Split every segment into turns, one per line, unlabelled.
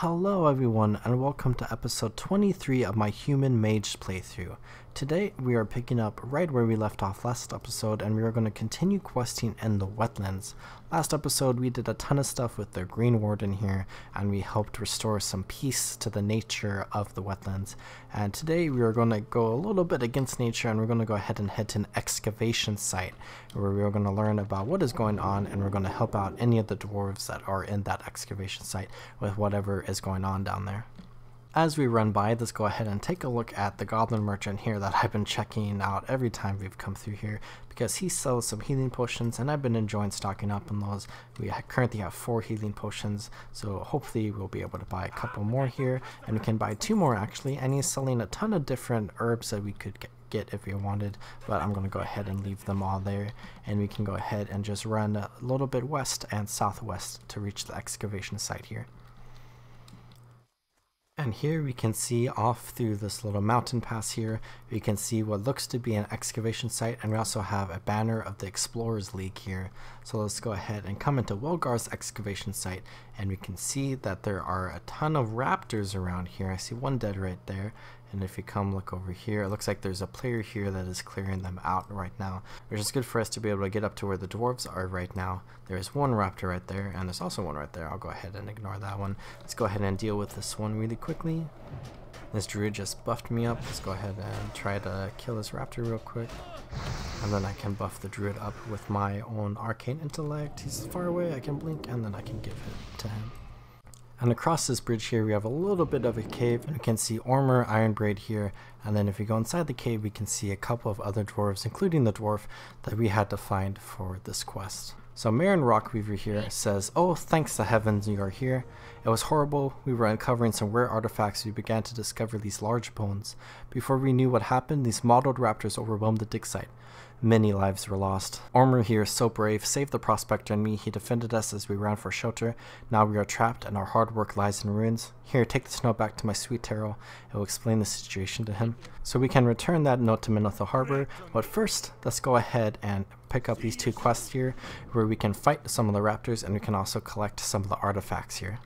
Hello everyone and welcome to episode 23 of my Human Mage playthrough. Today we are picking up right where we left off last episode and we are going to continue questing in the Wetlands. Last episode we did a ton of stuff with the Green Warden here and we helped restore some peace to the nature of the Wetlands. And today we are going to go a little bit against nature and we're going to go ahead and head to an excavation site where we are going to learn about what is going on and we're going to help out any of the dwarves that are in that excavation site with whatever is going on down there. As we run by, let's go ahead and take a look at the goblin merchant here that I've been checking out every time we've come through here because he sells some healing potions and I've been enjoying stocking up on those. We currently have 4 healing potions, so hopefully we'll be able to buy a couple more here, and we can buy 2 more actually, and he's selling a ton of different herbs that we could get if we wanted, but I'm going to go ahead and leave them all there and we can go ahead and just run a little bit west and southwest to reach the excavation site here. And here we can see off through this little mountain pass here, we can see what looks to be an excavation site, and we also have a banner of the Explorers League here. So let's go ahead and come into Whelgar's excavation site, and we can see that there are a ton of raptors around here. I see one dead right there, and if you come look over here, it looks like there's a player here that is clearing them out right now, which is good for us to be able to get up to where the dwarves are right now. There's one raptor right there, and there's also one right there. I'll go ahead and ignore that one. Let's go ahead and deal with this one really quickly. This druid just buffed me up. Let's go ahead and try to kill this raptor real quick. And then I can buff the druid up with my own arcane intellect. He's far away, I can blink, and then I can give it to him. And across this bridge here we have a little bit of a cave, and we can see Ormer, Iron Braid here, and then if we go inside the cave we can see a couple of other dwarves, including the dwarf that we had to find for this quest. So Marin Rockweaver here says, "Oh, thanks to heavens you are here. It was horrible. We were uncovering some rare artifacts. We began to discover these large bones. Before we knew what happened, these mottled raptors overwhelmed the dig site. Many lives were lost. Ormer here is so brave, saved the prospector and me. He defended us as we ran for shelter. Now we are trapped and our hard work lies in ruins. Here, take this note back to my sweet Terrell. It will explain the situation to him." So we can return that note to Minotha Harbor, but first, let's go ahead and pick up these 2 quests here, where we can fight some of the raptors and we can also collect some of the artifacts here.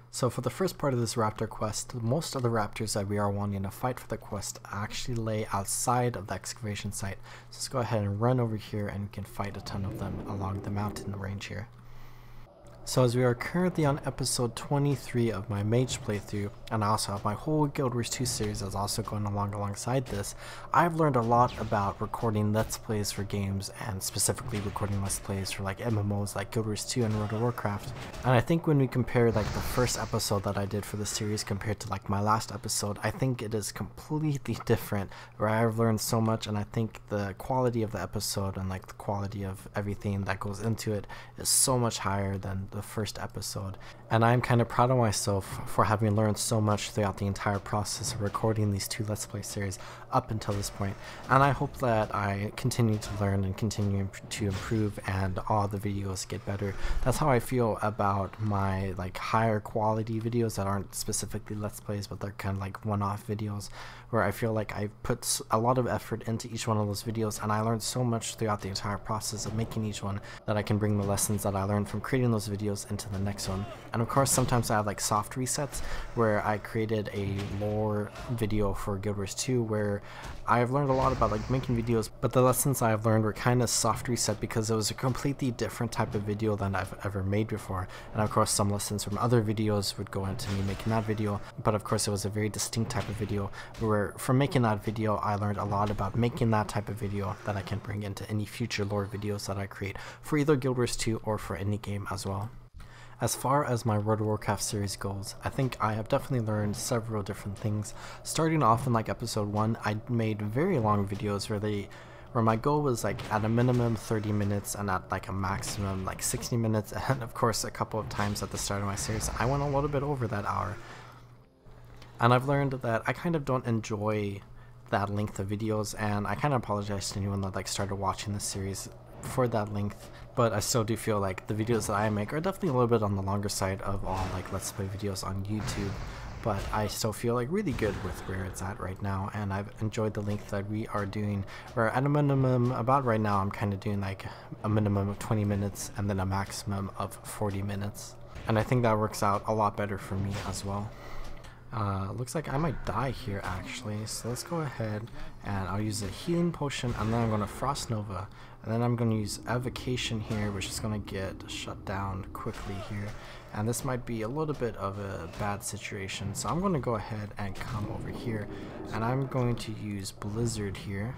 So for the first part of this raptor quest, most of the raptors that we are wanting to fight for the quest actually lay outside of the excavation site. So let's go ahead and run over here and we can fight a ton of them along the mountain range here. So as we are currently on episode 23 of my Mage playthrough, and I also have my whole Guild Wars 2 series that's also going alongside this, I've learned a lot about recording Let's Plays for games, and specifically recording Let's Plays for like MMOs like Guild Wars 2 and World of Warcraft. And I think when we compare like the first episode that I did for the series compared to like my last episode, I think it is completely different, where I've learned so much, and I think the quality of the episode and like the quality of everything that goes into it is so much higher than the first episode, and I'm kind of proud of myself for having learned so much throughout the entire process of recording these 2 Let's Play series up until this point. And I hope that I continue to learn and continue to improve and all the videos get better. That's how I feel about my like higher quality videos that aren't specifically Let's Plays, but they're kind of like one-off videos, where I feel like I put a lot of effort into each one of those videos and I learned so much throughout the entire process of making each one that I can bring the lessons that I learned from creating those videos into the next one. And of course sometimes I have like soft resets, where I created a lore video for Guild Wars 2 where I've learned a lot about like making videos, but the lessons I've learned were kind of soft reset because it was a completely different type of video than I've ever made before. And of course some lessons from other videos would go into me making that video, but of course it was a very distinct type of video, where from making that video I learned a lot about making that type of video that I can bring into any future lore videos that I create for either Guild Wars 2 or for any game as well. As far as my World of Warcraft series goes, I think I have definitely learned several different things. Starting off in like episode 1, I made very long videos where my goal was like at a minimum 30 minutes and at like a maximum like 60 minutes, and of course a couple of times at the start of my series I went a little bit over that hour. And I've learned that I kind of don't enjoy that length of videos, and I kind of apologize to anyone that like started watching this series for that length, but I still do feel like the videos that I make are definitely a little bit on the longer side of all like Let's Play videos on YouTube, but I still feel like really good with where it's at right now, and I've enjoyed the length that we are doing, where at a minimum about right now I'm kind of doing like a minimum of 20 minutes and then a maximum of 40 minutes. And I think that works out a lot better for me as well. Looks like I might die here actually, so let's go ahead and I'll use a healing potion, and then I'm going to Frost Nova, and then I'm going to use Evocation here, which is going to get shut down quickly here, and this might be a little bit of a bad situation, so I'm going to go ahead and come over here, and I'm going to use Blizzard here,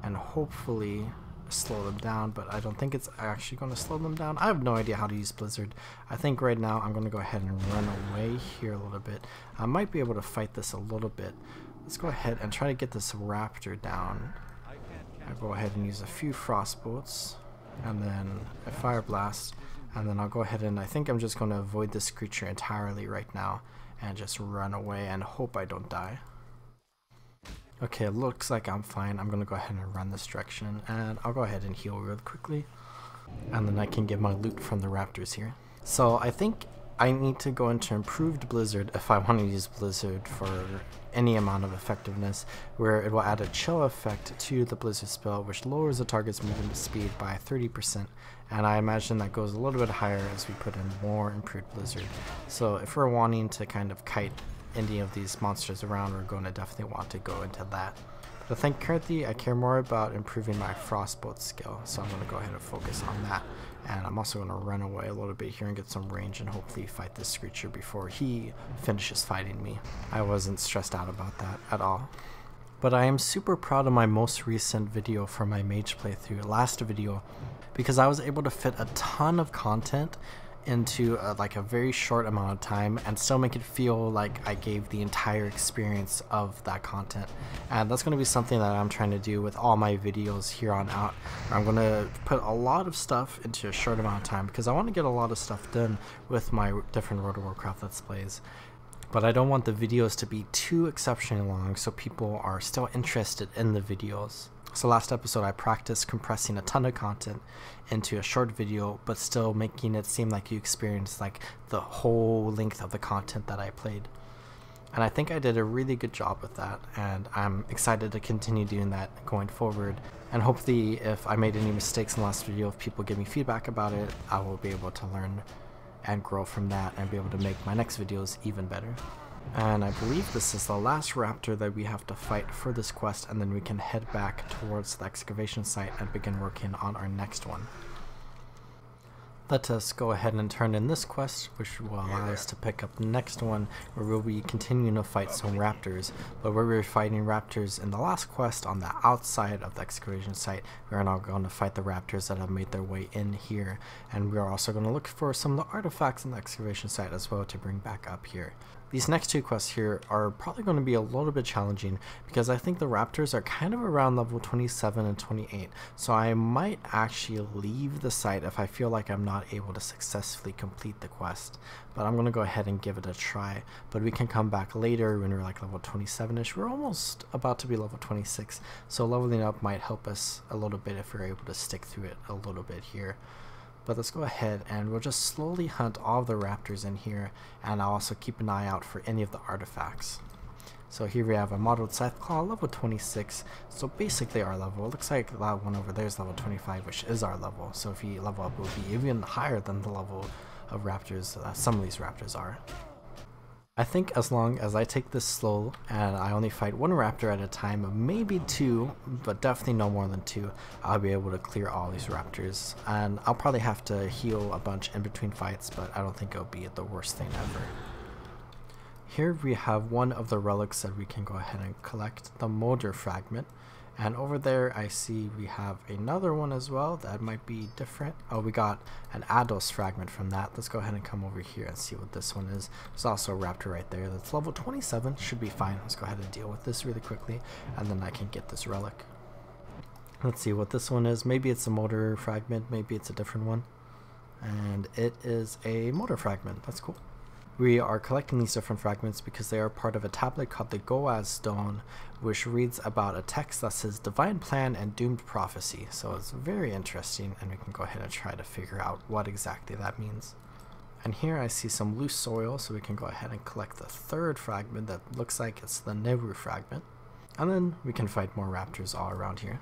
and hopefully slow them down, but I don't think it's actually going to slow them down. I have no idea how to use Blizzard. I think right now I'm going to go ahead and run away here a little bit. I might be able to fight this a little bit. Let's go ahead and try to get this raptor down. I'll go ahead and use a few frost bolts and then a fire blast, and then I'll go ahead and I think I'm just going to avoid this creature entirely right now and just run away and hope I don't die. Okay, it looks like I'm fine. I'm gonna go ahead and run this direction, and I'll go ahead and heal real quickly, and then I can get my loot from the raptors here. So I think I need to go into improved Blizzard if I want to use Blizzard for any amount of effectiveness, where it will add a chill effect to the Blizzard spell, which lowers the target's movement speed by 30%, and I imagine that goes a little bit higher as we put in more improved Blizzard. So if we're wanting to kind of kite any of these monsters around, we're going to definitely want to go into that. But I think currently I care more about improving my Frostbolt skill, so I'm going to go ahead and focus on that. And I'm also going to run away a little bit here and get some range and hopefully fight this creature before he finishes fighting me. I wasn't stressed out about that at all. But I am super proud of my most recent video for my Mage playthrough, last video, because I was able to fit a ton of content into like a very short amount of time and still make it feel like I gave the entire experience of that content. And that's going to be something that I'm trying to do with all my videos here on out. I'm going to put a lot of stuff into a short amount of time because I want to get a lot of stuff done with my different World of Warcraft Let's Plays. But I don't want the videos to be too exceptionally long so people are still interested in the videos. So last episode I practiced compressing a ton of content into a short video, but still making it seem like you experienced like the whole length of the content that I played. And I think I did a really good job with that, and I'm excited to continue doing that going forward. And hopefully if I made any mistakes in the last video, if people give me feedback about it, I will be able to learn and grow from that and be able to make my next videos even better. And I believe this is the last raptor that we have to fight for this quest, and then we can head back towards the excavation site and begin working on our next one. Let us go ahead and turn in this quest, which will allow us to pick up the next one, where we'll be continuing to fight some raptors. But where we were fighting raptors in the last quest on the outside of the excavation site, we are now going to fight the raptors that have made their way in here. And we are also going to look for some of the artifacts in the excavation site as well to bring back up here. These next two quests here are probably going to be a little bit challenging because I think the raptors are kind of around level 27 and 28, so I might actually leave the site if I feel like I'm not able to successfully complete the quest. But I'm going to go ahead and give it a try, but we can come back later when we're like level 27ish. We're almost about to be level 26, so leveling up might help us a little bit if we're able to stick through it a little bit here. But let's go ahead and we'll just slowly hunt all of the raptors in here, and I'll also keep an eye out for any of the artifacts. So here we have a modeled Scytheclaw, level 26, so basically our level. It looks like that one over there is level 25, which is our level. So if you level up, it will be even higher than the level of raptors some of these raptors are. I think as long as I take this slow and I only fight one raptor at a time, maybe two, but definitely no more than two, I'll be able to clear all these raptors. And I'll probably have to heal a bunch in between fights, but I don't think it'll be the worst thing ever. Here we have one of the relics that we can go ahead and collect, the Molder Fragment. And over there I see we have another one as well that might be different. Oh, we got an Ados fragment from that. Let's go ahead and come over here and see what this one is. There's also a raptor right there that's level 27, should be fine. Let's go ahead and deal with this really quickly, and then I can get this relic. Let's see what this one is. Maybe it's a Molder fragment, maybe it's a different one. And it is a Molder fragment. That's cool. We are collecting these different fragments because they are part of a tablet called the Goaz Stone, which reads about a text that says Divine Plan and Doomed Prophecy. So it's very interesting, and we can go ahead and try to figure out what exactly that means. And here I see some loose soil, so we can go ahead and collect the third fragment that looks like it's the Neru fragment. And then we can fight more raptors all around here.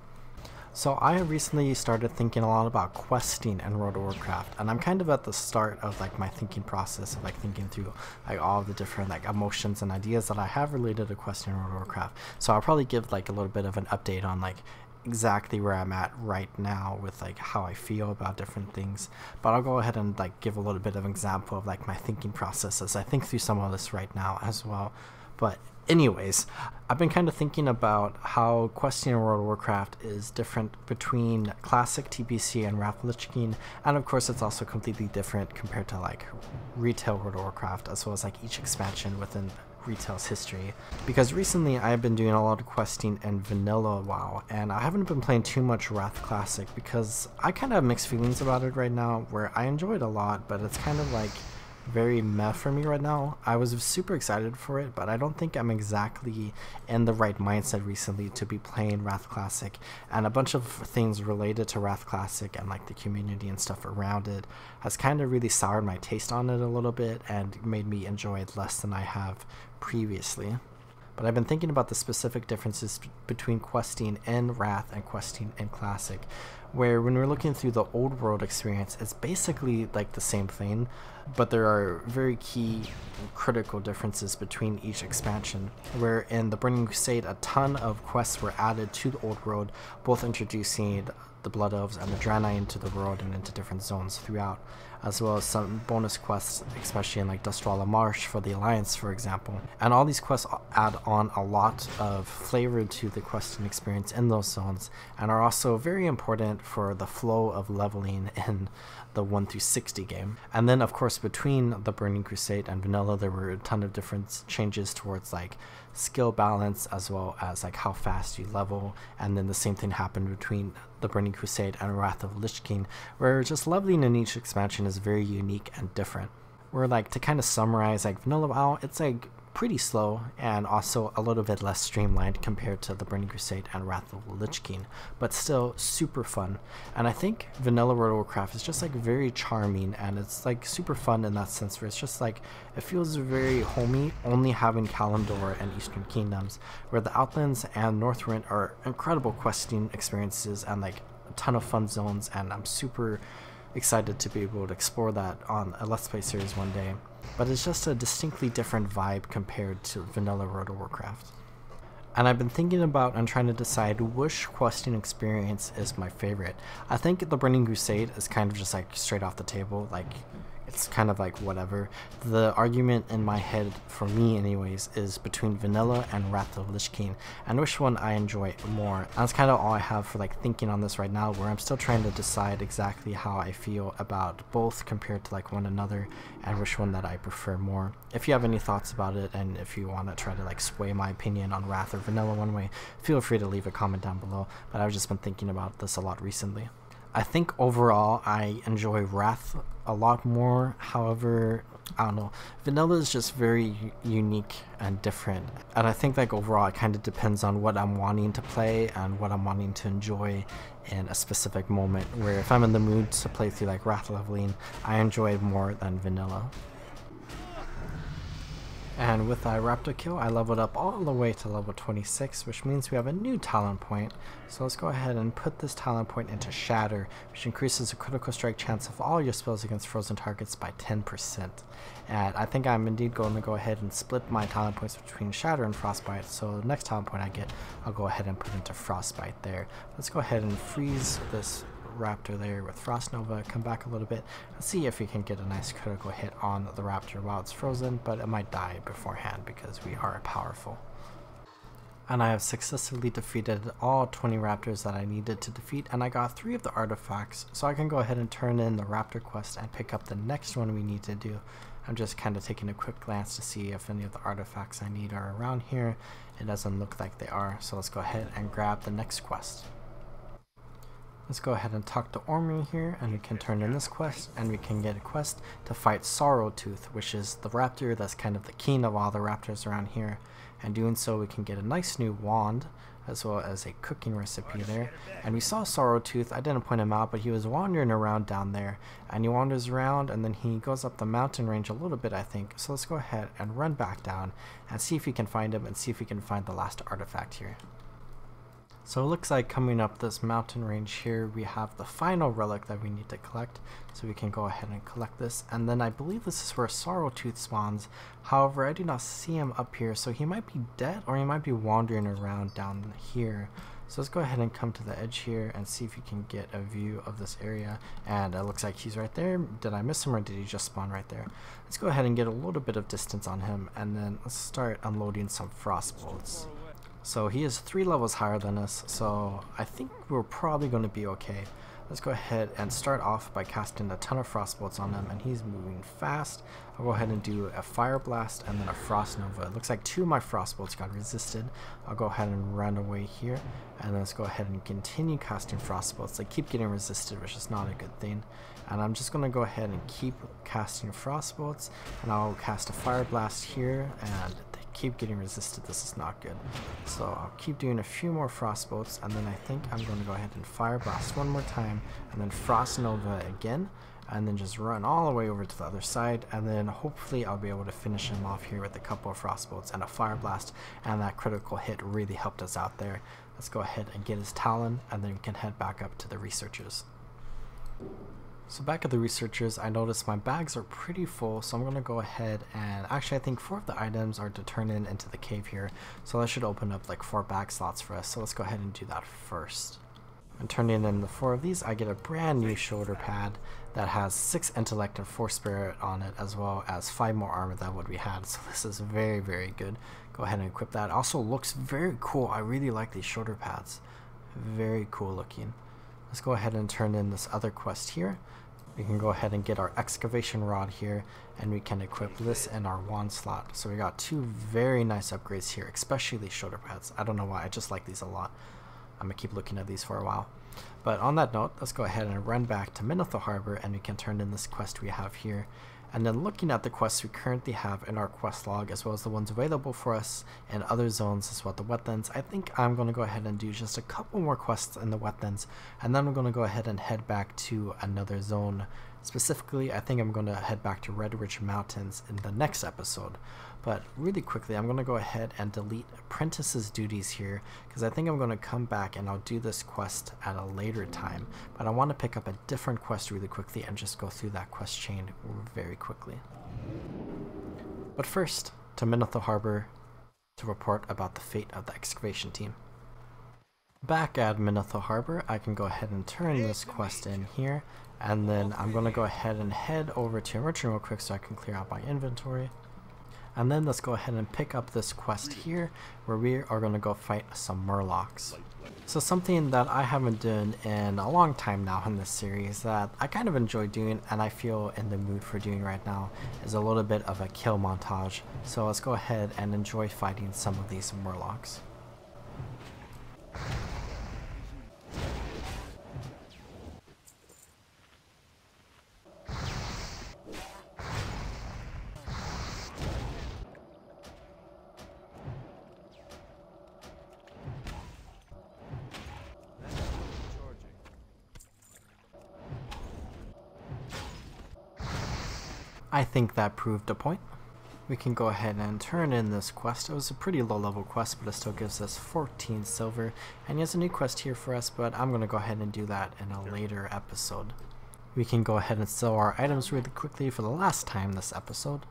So I recently started thinking a lot about questing in World of Warcraft, and I'm kind of at the start of like my thinking process of like thinking through like all the different like emotions and ideas that I have related to questing in World of Warcraft. So I'll probably give like a little bit of an update on like exactly where I'm at right now with like how I feel about different things, but I'll go ahead and like give a little bit of an example of like my thinking process as I think through some of this right now as well. But anyways, I've been kind of thinking about how questing in World of Warcraft is different between classic TBC and Wrath of Lich King, and of course it's also completely different compared to like retail World of Warcraft, as well as like each expansion within retail's history. Because recently I've been doing a lot of questing in vanilla WoW, and I haven't been playing too much Wrath Classic because I kind of have mixed feelings about it right now, where I enjoy it a lot, but it's kind of like very meh for me right now. I was super excited for it, but I don't think I'm exactly in the right mindset recently to be playing Wrath Classic, and a bunch of things related to Wrath Classic and like the community and stuff around it has kind of really soured my taste on it a little bit and made me enjoy it less than I have previously. But I've been thinking about the specific differences between questing in Wrath and questing in Classic, where when we're looking through the old world experience, it's basically like the same thing, but there are very key critical differences between each expansion, where in the Burning Crusade a ton of quests were added to the old world, both introducing the Blood Elves and the Draenei into the world and into different zones throughout, as well as some bonus quests, especially in like Dustwalla Marsh for the Alliance, for example. And all these quests add on a lot of flavor to the questing experience in those zones, and are also very important for the flow of leveling in the 1 through 60 game. And then of course between the Burning Crusade and vanilla there were a ton of different changes towards like skill balance, as well as like how fast you level. And then the same thing happened between the Burning Crusade and Wrath of Lich King, where just leveling in each expansion is very unique and different. Where like to kind of summarize, like vanilla WoW, it's like pretty slow and also a little bit less streamlined compared to the Burning Crusade and Wrath of the Lich King, but still super fun. And I think vanilla World of Warcraft is just like very charming, and it's like super fun in that sense, where it's just like it feels very homey, only having Kalimdor and Eastern Kingdoms, where the Outlands and Northrend are incredible questing experiences and like a ton of fun zones, and I'm super excited to be able to explore that on a Let's Play series one day. But it's just a distinctly different vibe compared to vanilla World of Warcraft. And I've been thinking about and trying to decide which questing experience is my favorite. I think the Burning Crusade is kind of just like straight off the table, like it's kind of like whatever. The argument in my head, for me anyways, is between vanilla and Wrath of Lich King, and which one I enjoy more. And that's kind of all I have for like thinking on this right now, where I'm still trying to decide exactly how I feel about both compared to like one another, and which one that I prefer more. If you have any thoughts about it, and if you want to try to like sway my opinion on Wrath or vanilla one way, feel free to leave a comment down below. But I've just been thinking about this a lot recently. I think overall I enjoy Wrath a lot more. However, I don't know, vanilla is just very unique and different, and I think like overall it kind of depends on what I'm wanting to play and what I'm wanting to enjoy in a specific moment, where if I'm in the mood to play through like Wrath leveling, I enjoy it more than vanilla. And with that Raptor kill, I leveled up all the way to level 26, which means we have a new talent point. So let's go ahead and put this talent point into Shatter, which increases the critical strike chance of all your spells against frozen targets by 10%. And I think I'm indeed going to go ahead and split my talent points between Shatter and Frostbite, so the next talent point I get, I'll go ahead and put into Frostbite there. Let's go ahead and freeze this Raptor there with Frost Nova, come back a little bit, and see if we can get a nice critical hit on the Raptor while it's frozen, but it might die beforehand because we are powerful. And I have successfully defeated all 20 Raptors that I needed to defeat, and I got 3 of the artifacts, so I can go ahead and turn in the Raptor quest and pick up the next one we need to do. I'm just kind of taking a quick glance to see if any of the artifacts I need are around here. It doesn't look like they are, so let's go ahead and grab the next quest. Let's go ahead and talk to Ormri here, and we can turn in this quest, and we can get a quest to fight Sorrowtooth, which is the raptor that's kind of the king of all the raptors around here. And doing so, we can get a nice new wand, as well as a cooking recipe there. And we saw Sorrowtooth, I didn't point him out, but he was wandering around down there. And he wanders around, and then he goes up the mountain range a little bit, I think. So let's go ahead and run back down, and see if we can find him, and see if we can find the last artifact here. So it looks like coming up this mountain range here, we have the final relic that we need to collect. So we can go ahead and collect this. And then I believe this is where Sorrowtooth spawns. However, I do not see him up here. So he might be dead or he might be wandering around down here. So let's go ahead and come to the edge here and see if you can get a view of this area. And it looks like he's right there. Did I miss him or did he just spawn right there? Let's go ahead and get a little bit of distance on him. And then let's start unloading some frost bolts. So he is 3 levels higher than us, so I think we're probably going to be okay. Let's go ahead and start off by casting a ton of frost bolts on him, and he's moving fast. I'll go ahead and do a fire blast and then a frost nova. It looks like 2 of my frost bolts got resisted. I'll go ahead and run away here, and let's go ahead and continue casting frost bolts. They keep getting resisted, which is not a good thing. And I'm just going to go ahead and keep casting frost bolts, and I'll cast a fire blast here, and they keep getting resisted. This is not good. So I'll keep doing a few more frost bolts, and then I think I'm going to go ahead and fire blast one more time, and then frost nova again, and then just run all the way over to the other side, and then hopefully I'll be able to finish him off here with a couple of frost bolts and a fire blast. And that critical hit really helped us out there. Let's go ahead and get his talon, and then we can head back up to the researchers. So back at the researchers, I noticed my bags are pretty full, so I'm going to go ahead and actually I think 4 of the items are to turn into the cave here, so that should open up like 4 bag slots for us. So let's go ahead and do that first. And turning in the 4 of these, I get a brand new shoulder pad that has 6 intellect and 4 spirit on it, as well as 5 more armor than what we had. So this is very, very good. Go ahead and equip that. Also looks very cool. I really like these shoulder pads. Very cool looking. Let's go ahead and turn in this other quest here. We can go ahead and get our excavation rod here, and we can equip this in our wand slot. So we got 2 very nice upgrades here, especially these shoulder pads. I don't know why, I just like these a lot. I'm gonna keep looking at these for a while. But on that note, let's go ahead and run back to Minotha Harbor, and we can turn in this quest we have here. And then looking at the quests we currently have in our quest log, as well as the ones available for us in other zones as well, the Wetlands, I think I'm going to go ahead and do just a couple more quests in the Wetlands, and then we're going to go ahead and head back to another zone. Specifically, I think I'm going to head back to Red Ridge Mountains in the next episode. But really quickly, I'm going to go ahead and delete Apprentice's duties here, because I think I'm going to come back and I'll do this quest at a later time. But I want to pick up a different quest really quickly and just go through that quest chain very quickly. But first, to Minotha Harbor to report about the fate of the excavation team. Back at Minotha Harbor, I can go ahead and turn this quest in here, and then I'm going to go ahead and head over to a merchant real quick so I can clear out my inventory. And then let's go ahead and pick up this quest here, where we are going to go fight some murlocs. So something that I haven't done in a long time now in this series that I kind of enjoy doing and I feel in the mood for doing right now is a little bit of a kill montage. So let's go ahead and enjoy fighting some of these murlocs. I think that proved a point. We can go ahead and turn in this quest. It was a pretty low level quest, but it still gives us 14 silver. And he has a new quest here for us, but I'm going to go ahead and do that in a later episode. We can go ahead and sell our items really quickly for the last time this episode,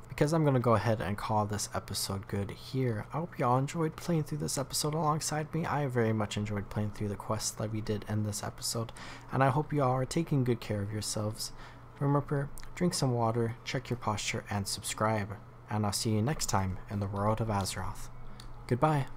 because I'm going to go ahead and call this episode good here. I hope y'all enjoyed playing through this episode alongside me. I very much enjoyed playing through the quests that we did in this episode, and I hope y'all are taking good care of yourselves. Remember, drink some water, check your posture, and subscribe. And I'll see you next time in the world of Azeroth. Goodbye.